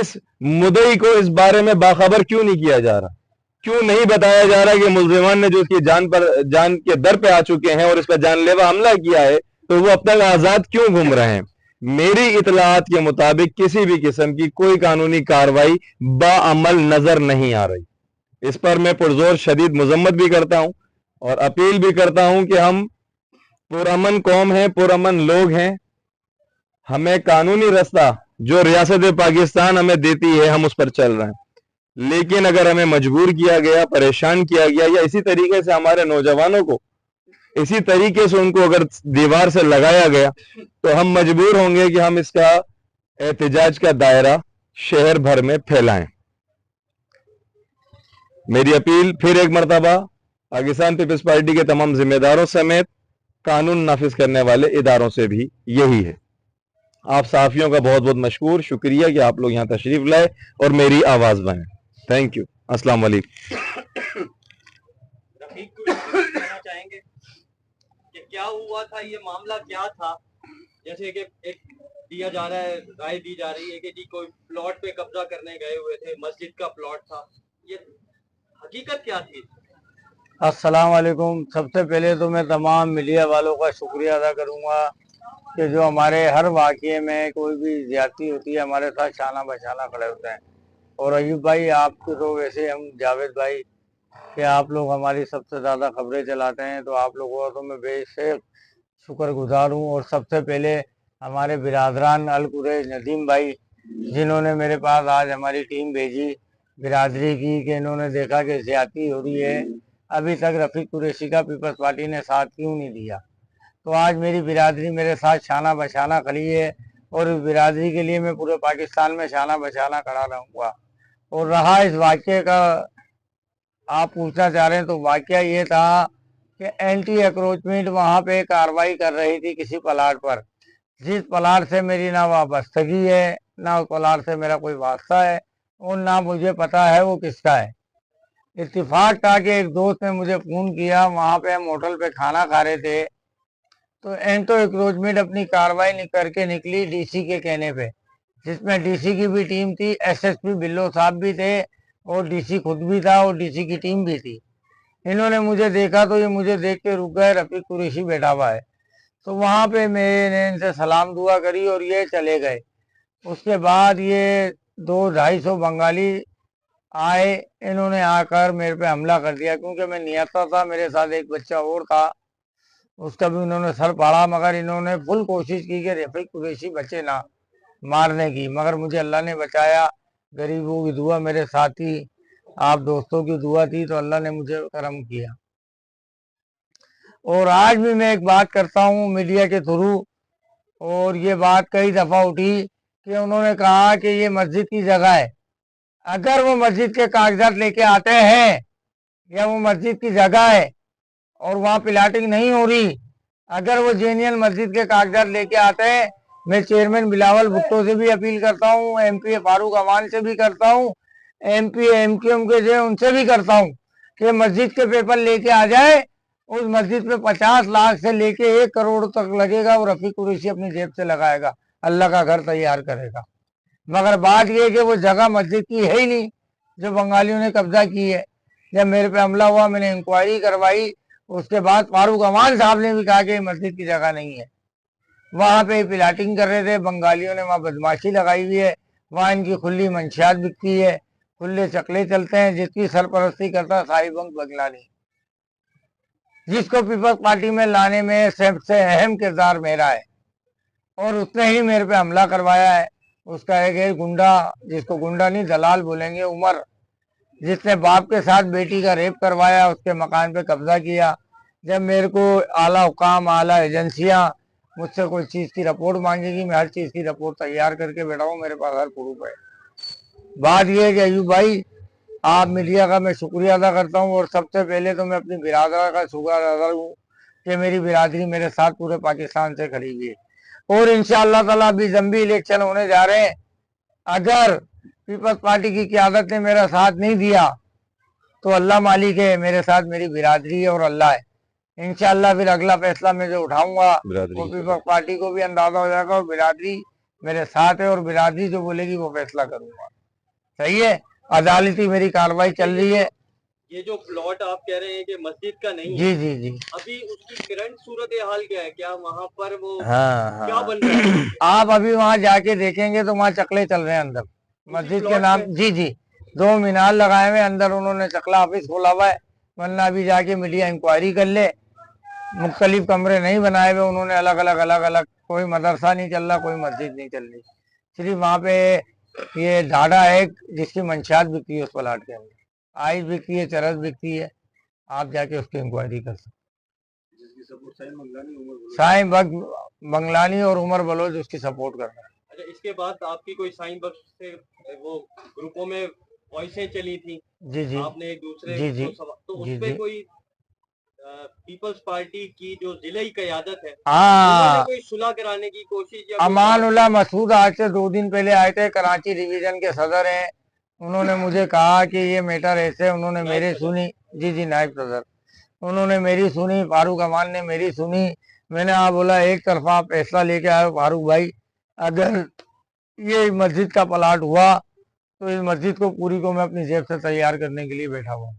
اس مدعی کو اس بارے میں باخبر کیوں نہیں کیا جا رہا؟ کیوں نہیں بتایا جا رہا کہ ملزمان نے جو اس کی جان کے در پہ آ چکے ہیں اور اس پہ جان لیوا حملہ کیا ہے تو وہ اب تک آزاد کیوں گھوم رہے ہیں؟ میری اطلاعات کے مطابق کسی بھی قسم کی کوئی قانونی کاروائی باعمل نظر نہیں آ رہی۔ اس پر میں پرزور شدید مذمت بھی کرتا ہوں اور اپیل بھی کرتا ہوں کہ ہم پرامن قوم ہیں، پرامن لوگ ہیں، ہمیں قانونی رستہ جو ریاست پاکستان ہمیں دیتی ہے ہم اس پر چل رہے ہیں، لیکن اگر ہمیں مجبور کیا گیا، پریشان کیا گیا، یا اسی طریقے سے ہمارے نوجوانوں کو اسی طریقے سے ان کو اگر دیوار سے لگایا گیا تو ہم مجبور ہوں گے کہ ہم اس کا احتجاج کا دائرہ شہر بھر میں پھیلائیں۔ میری اپیل پھر ایک مرتبہ پاکستان پیپلز پارٹی کے تمام ذمہ داروں سمیت قانون نافذ کرنے والے اداروں سے بھی یہی ہے۔ آپ صحافیوں کا بہت بہت مشکور، شکریہ کہ آپ لوگ یہاں تشریف لائے اور میری آواز بنیں۔ تھینک یو، السلام علیکم۔ رفیق کو کہنا چاہیں گے کہ کیا ہوا تھا، یہ معاملہ کیا تھا؟ جیسے کہ ایک دیا جا رہا ہے، رائے دی جا رہی ہے کہ جی کوئی پلاٹ پہ قبضہ کرنے گئے ہوئے تھے، مسجد کا پلاٹ تھا، یہ حقیقت کیا تھی؟ السلام علیکم۔ سب سے پہلے تو میں تمام میڈیا والوں کا شکریہ ادا کروں گا کہ جو ہمارے ہر واقعے میں کوئی بھی زیادتی ہوتی ہے ہمارے ساتھ شانہ بشانہ کھڑے ہوتے ہیں۔ اور ایوب بھائی، آپ کو تو ویسے ہم جاوید بھائی کہ آپ لوگ ہماری سب سے زیادہ خبریں چلاتے ہیں، تو آپ لوگوں کا تو میں بے شک شکر گزار ہوں۔ اور سب سے پہلے ہمارے برادران القریش ندیم بھائی، جنہوں نے میرے پاس آج ہماری ٹیم بھیجی برادری کی کہ انہوں نے دیکھا کہ زیادتی ہو رہی ہے، ابھی تک رفیق قریشی کا پیپلز پارٹی نے ساتھ کیوں نہیں دیا، تو آج میری برادری میرے ساتھ شانہ بشانہ کھڑی ہے اور اس برادری کے لیے میں پورے پاکستان میں شانہ بشانہ کھڑا رہوں گا۔ اور رہا اس واقعے کا، آپ پوچھنا چاہ رہے ہیں، تو واقعہ یہ تھا کہ اینٹی اکروچمنٹ وہاں پہ کاروائی کر رہی تھی کسی پلاٹ پر، جس پلاٹ سے میری نہ وابستگی ہے، نہ اس پلاٹ سے میرا کوئی واسطہ ہے، اور نہ مجھے پتا ہے وہ کس کا ہے۔ اتفاق تھا کہ ایک دوست نے مجھے فون کیا، وہاں پہ ہم ہوٹل پہ کھانا کھا رہے تھے، تو اینٹو اکروچمنٹ اپنی کاروائی کر کے نکلی ڈی سی کے کہنے پہ، جس میں ڈی سی کی بھی ٹیم تھی، ایس ایس پی بلو صاحب بھی تھے، اور ڈی سی خود بھی تھا، اور ڈی سی کی ٹیم بھی تھی۔ انہوں نے مجھے دیکھا تو یہ مجھے دیکھ کے رک گئے، رفیق قریشی بیٹھا ہوا ہے، تو وہاں پہ میں نے ان سے سلام دعا کری اور یہ چلے گئے۔ اس کے بعد یہ 200-250 بنگالی آئے، انہوں نے آ کر میرے پہ حملہ کر دیا، کیونکہ میں نیتا تھا، میرے ساتھ ایک بچہ اور تھا، اس کا بھی انہوں نے سر پاڑا، مگر انہوں نے فل کوشش کی کہ رفیق قریشی بچے نہ مارنے کی، مگر مجھے اللہ نے بچایا۔ غریبوں کی دعا میرے ساتھ تھی، آپ دوستوں کی دعا تھی، تو اللہ نے مجھے کرم کیا۔ اور آج بھی میں ایک بات کرتا ہوں میڈیا کے تھرو، اور یہ بات کئی دفعہ اٹھی کہ انہوں نے کہا کہ یہ مسجد کی جگہ ہے، اگر وہ مسجد کے کاغذات لے کے آتے ہیں یا وہ مسجد کی جگہ ہے اور وہاں پلاٹنگ نہیں ہو رہی، اگر وہ جینین مسجد کے کاغذات لے کے آتے ہیں، میں چیئرمین بلاول بھٹو سے بھی اپیل کرتا ہوں، ایم پی فاروق امان سے بھی کرتا ہوں، M P M Q M کے جو ان سے بھی کرتا ہوں کہ مسجد کے پیپر لے کے آ جائے، اس مسجد پہ 50 لاکھ سے لے کے 1 کروڑ تک لگے گا، اور رفیق قریشی اپنی جیب سے لگائے گا، اللہ کا گھر تیار کرے گا۔ مگر بات یہ کہ وہ جگہ مسجد کی ہے ہی نہیں جو بنگالیوں نے قبضہ کی ہے۔ جب میرے پہ حملہ ہوا، میں نے انکوائری کروائی، اس کے بعد فاروق امان صاحب نے بھی کہا کہ یہ مسجد کی جگہ نہیں ہے، وہاں پہ پلاٹنگ کر رہے تھے، بنگالیوں نے وہاں بدماشی لگائی ہوئی ہے، وہاں ان کی کھلی منشیات بکتی ہے، کھلے چکلے چلتے ہیں، جس کی سرپرستی کرتا ہے صاحب بنک بگلانی، جس کو پیپلز پارٹی میں لانے میں سب سے اہم کردار میرا ہے، اور اس نے ہی میرے پہ حملہ کروایا ہے۔ اس کا ایک گنڈا، جس کو گنڈا نہیں دلال بولیں گے، عمر، جس نے باپ کے ساتھ بیٹی کا ریپ کروایا، اس کے مکان پہ قبضہ کیا۔ جب میرے کو اعلیٰ حکام، اعلیٰ ایجنسیاں مجھ سے کوئی چیز کی رپورٹ مانگے گی، میں ہر چیز کی رپورٹ تیار کر کے بیٹھا ہوں، میرے پاس ہر پروف ہے۔ بات یہ ہے کہ ایوب بھائی، آپ میڈیا کا میں شکریہ ادا کرتا ہوں، اور سب سے پہلے تو میں اپنی برادرہ کا شکریہ ادا ہوں کہ میری برادری میرے ساتھ پورے پاکستان سے کھڑی ہوئی ہے، اور انشاءاللہ تعالیٰ ابھی ضمنی الیکشن ہونے جا رہے ہیں، اگر پیپلز پارٹی کی قیادت نے میرا ساتھ نہیں دیا تو اللہ مالک ہے، میرے ساتھ میری برادری ہے اور اللہ ہے۔ انشاءاللہ پھر اگلا فیصلہ میں جو اٹھاؤں گا وہ پیپلز پارٹی کو بھی اندازہ ہو جائے گا اور برادری میرے ساتھ ہے اور برادری جو بولے گی وہ فیصلہ کروں گا. صحیح ہے, عدالتی میری کاروائی چل رہی ہے. یہ جو پلاٹ آپ کہہ رہے ہیں کہ مسجد کا نہیں ہے, جی جی جی. ابھی اس کی کرنٹ صورتحال کیا ہے؟ کیا وہاں پر وہ ہاں کیا ہاں, بن رہا ہے؟ آپ ابھی وہاں جا کے دیکھیں گے تو وہاں چکلے چل رہے ہیں اندر مسجد کے نام. جی جی, 2 مینار لگائے ہوئے, اندر انہوں نے چکلا آفس کھولا ہوا ہے. ورنہ ابھی جا کے میڈیا انکوائری کر لے. مختلف کمرے نہیں بنائے ہوئے انہوں نے, الگ الگ. کوئی مدرسہ نہیں چل رہا, کوئی مسجد نہیں چل رہی. صرف وہاں پہ یہ ڈھاڈا ہے جس کی منشیات بکتی ہے اس پلاٹ کے اندر, آئس بکتی ہے, چرس بکتی ہے. آپ جا کے اس کی انکوائری کر سکتے. سائیں بنگلانی اور عمر بلوچ اس کی سپورٹ کر رہے ہیں. اچھا, اس کے بعد آپ کی کوئی سائن بخش سے وہ گروپوں میں وائسیں چلی تھیں, جی جی آپ نے ایک دوسرے جی جی تو جی اس پہ جی. کوئی پیپلز پارٹی کی جو ضلعی قیادت ہے ہاں, انہوں نے کوئی صلح کرانے کی کوشش یا کوئی امان بات اللہ کی؟ مسعود آج سے 2 دن پہلے آئے تھے, کراچی ڈویژن کے صدر ہیں. انہوں نے مجھے کہا کہ یہ میٹر ایسے, انہوں نے میری سنی. جی جی, نائب صدر. انہوں نے میری سنی, فاروق امان نے میری سنی. میں نے بولا ایک طرفہ فیصلہ لے کے آئے فاروق بھائی, اگر یہ مسجد کا پلاٹ ہوا تو اس مسجد کو پوری کو میں اپنی جیب سے تیار کرنے کے لیے بیٹھا ہوا ہوں,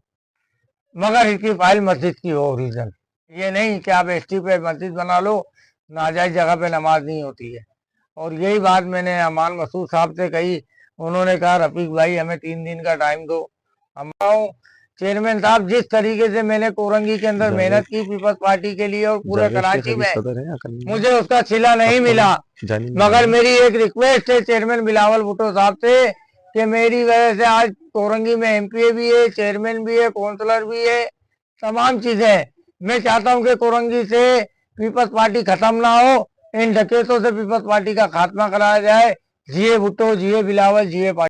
مگر اس کی فائل مسجد کی ہو ریزن. یہ نہیں کہ آپ ایس ٹی پہ مسجد بنا لو, ناجائز جگہ پہ نماز نہیں ہوتی ہے. اور یہی بات میں نے امان مسعود صاحب سے کہی. انہوں نے کہا رفیق بھائی ہمیں 3 دن کا ٹائم دو. ہم چیئرمین صاحب, جس طریقے سے میں نے کورنگی کے اندر محنت کی پیپلز پارٹی کے لیے اور پورے کراچی میں, مجھے اس کا صلہ نہیں ملا. مگر میری ایک ریکویسٹ ہے چیئرمین بلاول بھٹو صاحب سے کہ میری وجہ سے آج کورنگی میں ایم پی اے بھی ہے, چیئرمین بھی ہے, کونسلر بھی ہے, تمام چیزیں. میں چاہتا ہوں کہ کورنگی سے پیپلز پارٹی ختم نہ ہو, ان ڈکیتوں سے پیپلز پارٹی کا خاتمہ کرایا جائے. جیے بھٹو, جیے بلاول, جیے پارٹی.